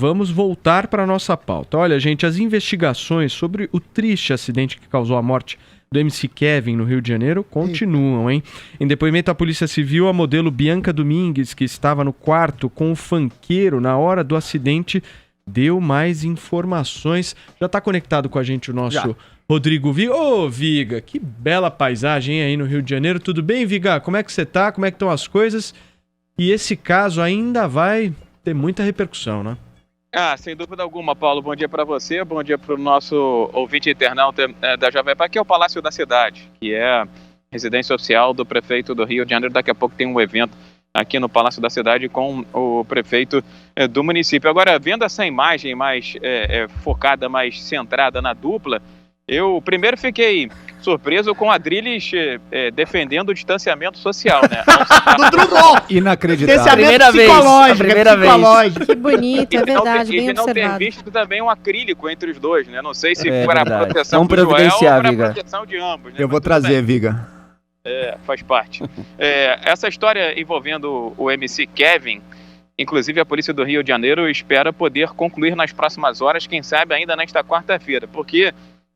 vamos voltar para a nossa pauta. Olha, gente, as investigações sobre o triste acidente que causou a morte do MC Kevin no Rio de Janeiro continuam, hein? Em depoimento à Polícia Civil, a modelo Bianca Domingues, que estava no quarto com o funkeiro na hora do acidente, deu mais informações. Já está conectado com a gente o nosso Rodrigo Viga. Ô, Viga, que bela paisagem aí no Rio de Janeiro. Tudo bem, Viga? Como é que você tá? Como é que estão as coisas? E esse caso ainda vai ter muita repercussão, né? Sem dúvida alguma, Paulo. Bom dia para você, bom dia para o nosso ouvinte internauta da Jovem Pan, que é o Palácio da Cidade, que é a residência oficial do prefeito do Rio de Janeiro. Daqui a pouco tem um evento aqui no Palácio da Cidade com o prefeito do município. Agora, vendo essa imagem mais focada, mais centrada na dupla, eu primeiro fiquei surpreso com a Adrilles defendendo o distanciamento social, né? Do Drummond! Inacreditável. Primeira vez. Que bonito, é verdade, bem observado. E não ter visto também um acrílico entre os dois, né? Não sei se para a proteção do Joel ou para a proteção de ambos. Né? Eu vou trazer, Viga. Faz parte. Essa história envolvendo o MC Kevin, inclusive a Polícia do Rio de Janeiro espera poder concluir nas próximas horas, quem sabe ainda nesta quarta-feira, porque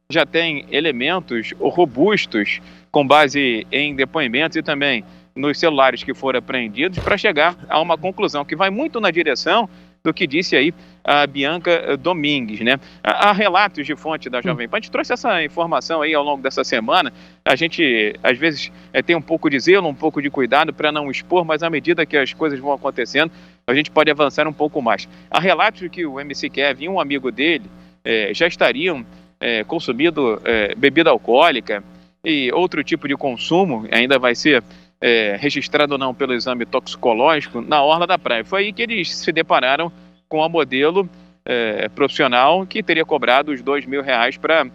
já tem elementos robustos com base em depoimentos e também nos celulares que foram apreendidos para chegar a uma conclusão que vai muito na direção do que disse aí a Bianca Domingues, né? Há relatos de fonte da Jovem Pan. A gente trouxe essa informação aí ao longo dessa semana. A gente, às vezes, tem um pouco de zelo, um pouco de cuidado para não expor, mas à medida que as coisas vão acontecendo, a gente pode avançar um pouco mais. Há relatos de que o MC Kevin e um amigo dele já estariam consumindo bebida alcoólica e outro tipo de consumo, ainda vai ser registrado ou não pelo exame toxicológico, na orla da praia. Foi aí que eles se depararam com a modelo profissional que teria cobrado os R$2.000 para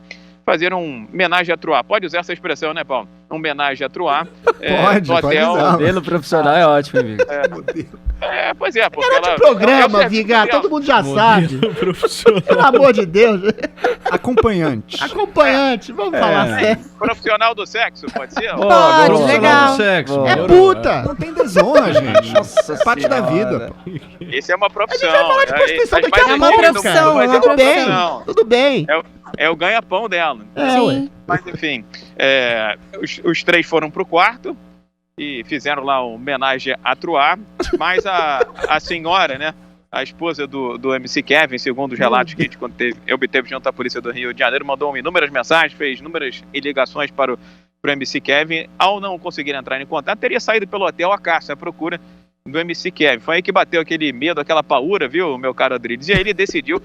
fazer um homenagem a Truá. Pode usar essa expressão, né, Paulo? Um homenagem a Truá. Pode hotel. usar. Modelo profissional é ótimo, amigo. Pois é. Porque Era de programa, Viga, todo mundo já sabe. Pelo amor de Deus. Acompanhante, vamos falar sério. Profissional do sexo, pode ser? Pode, legal. Sexo, É puta. Não tem desonra, gente. Nossa É parte da senhora. vida. Pô. Isso é uma profissão. A gente vai falar de prostituição daqui a É uma pouco, profissão, cara. é uma Tudo bem, profissão. tudo bem. É o ganha-pão dela. Sim. Mas, enfim, os três foram pro quarto e fizeram lá uma homenagem a Truá, mas a senhora, né, a esposa do MC Kevin, segundo os relatos que a gente obteve junto à Polícia do Rio de Janeiro, mandou inúmeras mensagens, fez inúmeras ligações para o MC Kevin. Ao não conseguir entrar em contato, teria saído pelo hotel a caça, à procura do MC Kevin. Foi aí que bateu aquele medo, aquela paura, viu, meu caro Adriles? E aí ele decidiu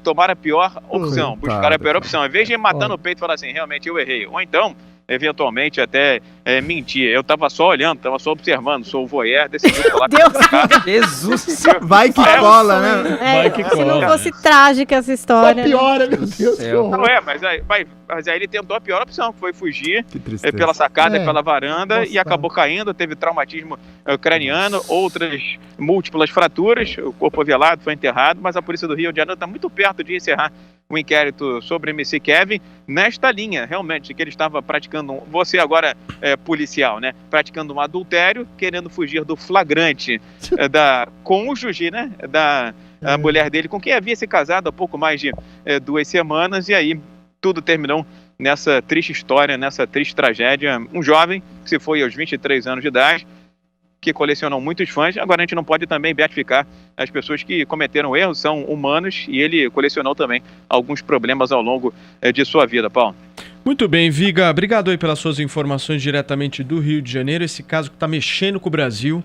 tomar a pior opção, buscar a pior opção. Em vez de ir matar no peito e falar assim, realmente eu errei. Ou então, eventualmente, até mentir. Eu tava só olhando, tava só observando, sou o voyeur, decidi falar com o cara. Jesus. Vai que cola, né? Vai que Se não cola. fosse trágica essa história. Só piora, meu Deus. Que horror. Não mas aí ele tentou a pior opção, que foi fugir Que tristeza. pela sacada, pela varanda, Nossa. e acabou caindo, teve traumatismo craniano, outras múltiplas fraturas, o corpo velado, foi enterrado, mas a Polícia do Rio de Janeiro está muito perto de encerrar o inquérito sobre MC Kevin nesta linha, realmente, que ele estava praticando, você agora policial, né, praticando um adultério, querendo fugir do flagrante da cônjuge, né, da mulher dele, com quem havia se casado há pouco mais de 2 semanas, e aí tudo terminou nessa triste história, nessa triste tragédia. Um jovem que se foi aos 23 anos de idade, que colecionou muitos fãs. Agora a gente não pode também beatificar as pessoas que cometeram erros, são humanos, e ele colecionou também alguns problemas ao longo de sua vida, Paulo. Muito bem, Viga. Obrigado aí pelas suas informações diretamente do Rio de Janeiro. Esse caso que tá mexendo com o Brasil.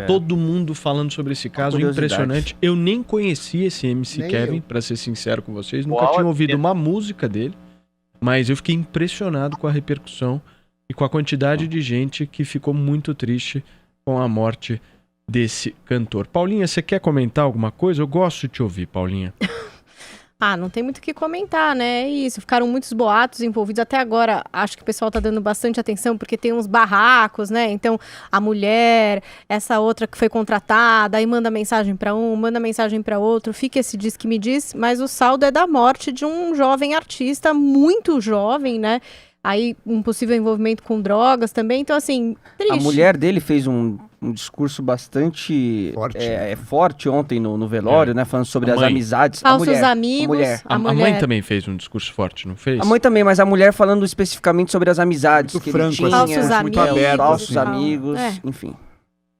Todo mundo falando sobre esse caso, impressionante. Eu nem conhecia esse MC Nem Kevin, eu. pra ser sincero com vocês. Nunca Uau, tinha ouvido uma música dele, mas eu fiquei impressionado com a repercussão e com a quantidade de gente que ficou muito triste com a morte desse cantor. Paulinha, você quer comentar alguma coisa? Eu gosto de te ouvir, Paulinha. Não tem muito o que comentar, né? É isso, ficaram muitos boatos envolvidos. Até agora, acho que o pessoal tá dando bastante atenção, porque tem uns barracos, né? Então, a mulher, essa outra que foi contratada, aí manda mensagem pra um, manda mensagem pra outro, fica esse diz que me diz, mas o saldo é da morte de um jovem artista, muito jovem, né? Aí, um possível envolvimento com drogas também, então assim, triste. A mulher dele fez um um discurso bastante Forte. forte ontem no velório, né? Falando sobre A as mãe. amizades. Falsos a amigos. mulher. A mãe também fez um discurso forte, não fez? A mãe também, mas a mulher falando especificamente sobre as amizades Muito que franco, ele tinha. Falsos muito amigos. aberto, Falsos assim. amigos, É. enfim.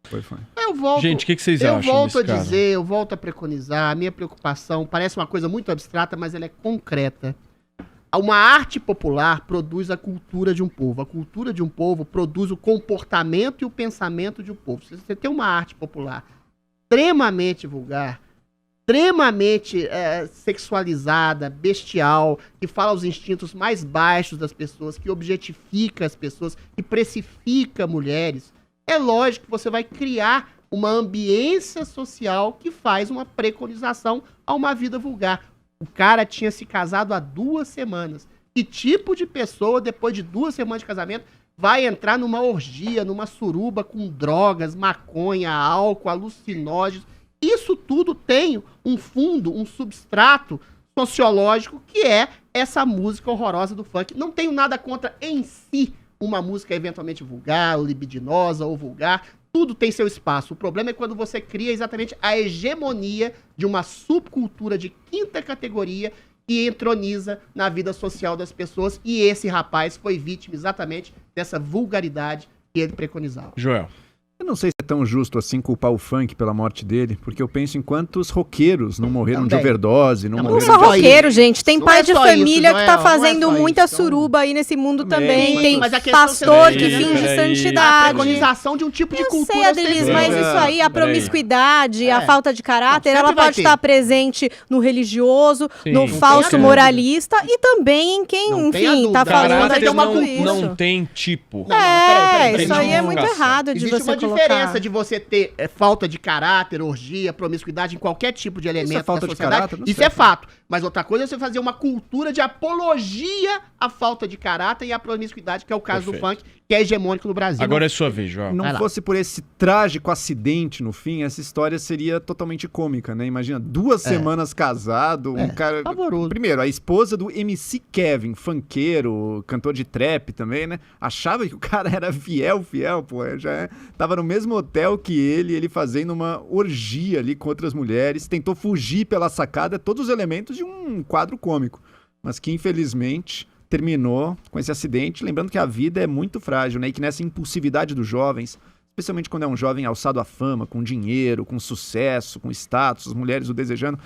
Foi. Eu volto. Gente, o que vocês Eu acham volto a desse cara? dizer, eu volto a preconizar, a minha preocupação parece uma coisa muito abstrata, mas ela é concreta. Uma arte popular produz a cultura de um povo. A cultura de um povo produz o comportamento e o pensamento de um povo. Se você tem uma arte popular extremamente vulgar, extremamente sexualizada, bestial, que fala os instintos mais baixos das pessoas, que objetifica as pessoas, que precifica mulheres, é lógico que você vai criar uma ambiência social que faz uma preconização a uma vida vulgar. O cara tinha se casado há 2 semanas. Que tipo de pessoa, depois de 2 semanas de casamento, vai entrar numa orgia, numa suruba com drogas, maconha, álcool, alucinógenos? Isso tudo tem um fundo, um substrato sociológico que é essa música horrorosa do funk. Não tenho nada contra em si uma música eventualmente vulgar, ou libidinosa, ou vulgar. Tudo tem seu espaço. O problema é quando você cria exatamente a hegemonia de uma subcultura de 5ª categoria que entroniza na vida social das pessoas. E esse rapaz foi vítima exatamente dessa vulgaridade que ele preconizava. Joel. Eu não sei se é tão justo assim culpar o funk pela morte dele, porque eu penso em quantos roqueiros não morreram de Também. overdose, não Não Não morreram só só de... roqueiro, gente. Tem Não pai é de só família isso, que tá Joel, não é fazendo só muita isso. suruba aí nesse mundo também. Também, Tem mas a questão pastor também- que finge Peraí. A santidade. preconização de um tipo de Eu cultura. sei, Adelis, sempre- mas isso aí, a Peraí. promiscuidade, a É. falta de caráter, Não, ela sempre vai pode ter. estar presente no religioso, Sim. no Não falso tenha moralista e também em quem, Não tenha enfim, dúvida. tá falando Caráter aí de é uma tudo cultura. isso. Não tem tipo. Não, peraí, Isso aí é muito Identificação. errado de Existe você uma colocar. diferença de você ter falta de caráter, orgia, promiscuidade em qualquer tipo de elemento falta da de sociedade. caráter? Não Isso sei. é fato. Mas outra coisa é você fazer uma cultura de apologia à falta de caráter e à promiscuidade, que é o caso Perfeito. do funk, que é hegemônico no Brasil. Agora é sua vez, Joel. Não Vai lá. fosse por esse trágico acidente no fim, essa história seria totalmente cômica, né? Imagina, 2 semanas casado, um cara... pavoroso. Primeiro, a esposa do MC Kevin, funkeiro, cantor de trap também, né? Achava que o cara era fiel, pô. Tava no mesmo hotel que ele fazendo uma orgia ali com outras mulheres, tentou fugir pela sacada, todos os elementos de um quadro cômico. Mas que, infelizmente, terminou com esse acidente. Lembrando que a vida é muito frágil, né? E que nessa impulsividade dos jovens, especialmente quando é um jovem alçado à fama, com dinheiro, com sucesso, com status, as mulheres o desejando,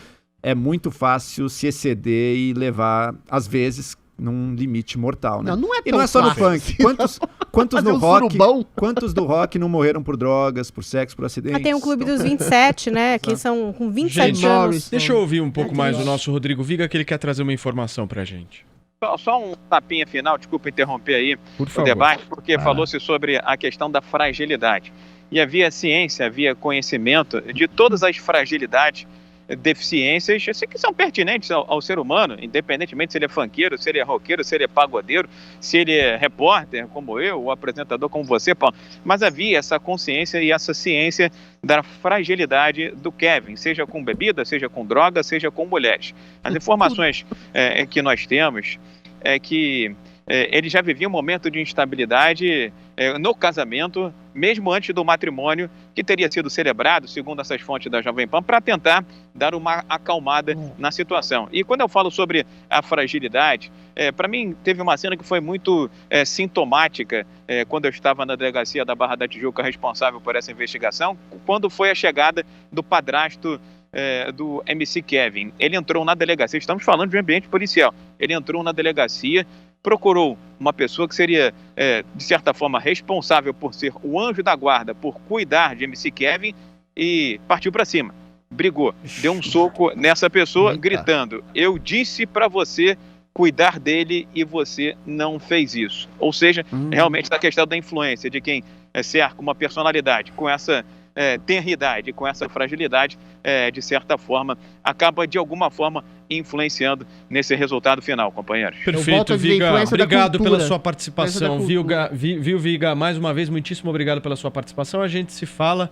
é muito fácil se exceder e levar, às vezes, num limite mortal, né? Não é E tão não é só no fácil. funk. Quantos Fazer no um rock? surubão. Quantos do rock não morreram por drogas, por sexo, por acidentes? Ah, tem o Clube dos 27, né? Que são com 27 Gente, anos. Deixa eu ouvir um pouco mais o nosso Rodrigo Viga, que ele quer trazer uma informação pra gente. Só um tapinha final, desculpa interromper aí Por o favor. debate, porque Ah. falou-se sobre a questão da fragilidade. E havia ciência, havia conhecimento de todas as fragilidades, deficiências assim, que são pertinentes ao ser humano, independentemente se ele é funkeiro, se ele é roqueiro, se ele é pagodeiro, se ele é repórter como eu, ou apresentador como você, Paulo. Mas havia essa consciência e essa ciência da fragilidade do Kevin, seja com bebida, seja com droga, seja com mulheres. As informações que nós temos é que ele já vivia um momento de instabilidade no casamento, mesmo antes do matrimônio, que teria sido celebrado, segundo essas fontes da Jovem Pan, para tentar dar uma acalmada na situação. E quando eu falo sobre a fragilidade, para mim teve uma cena que foi muito sintomática quando eu estava na delegacia da Barra da Tijuca, responsável por essa investigação, quando foi a chegada do padrasto do MC Kevin. Ele entrou na delegacia, estamos falando de um ambiente policial, ele entrou na delegacia, procurou uma pessoa que seria, de certa forma, responsável por ser o anjo da guarda, por cuidar de MC Kevin, e partiu para cima. Brigou, deu um soco nessa pessoa, gritando: eu disse para você cuidar dele e você não fez isso. Ou seja, realmente a questão da influência de quem cerca uma personalidade com essa tenridade, com essa fragilidade, de certa forma, acaba de alguma forma influenciando nesse resultado final, companheiros. volto Perfeito, a dizer, Viga. influência da Obrigado cultura. pela sua Influência da participação, cultura. viu, Viga? Mais uma vez, muitíssimo obrigado pela sua participação. A gente se fala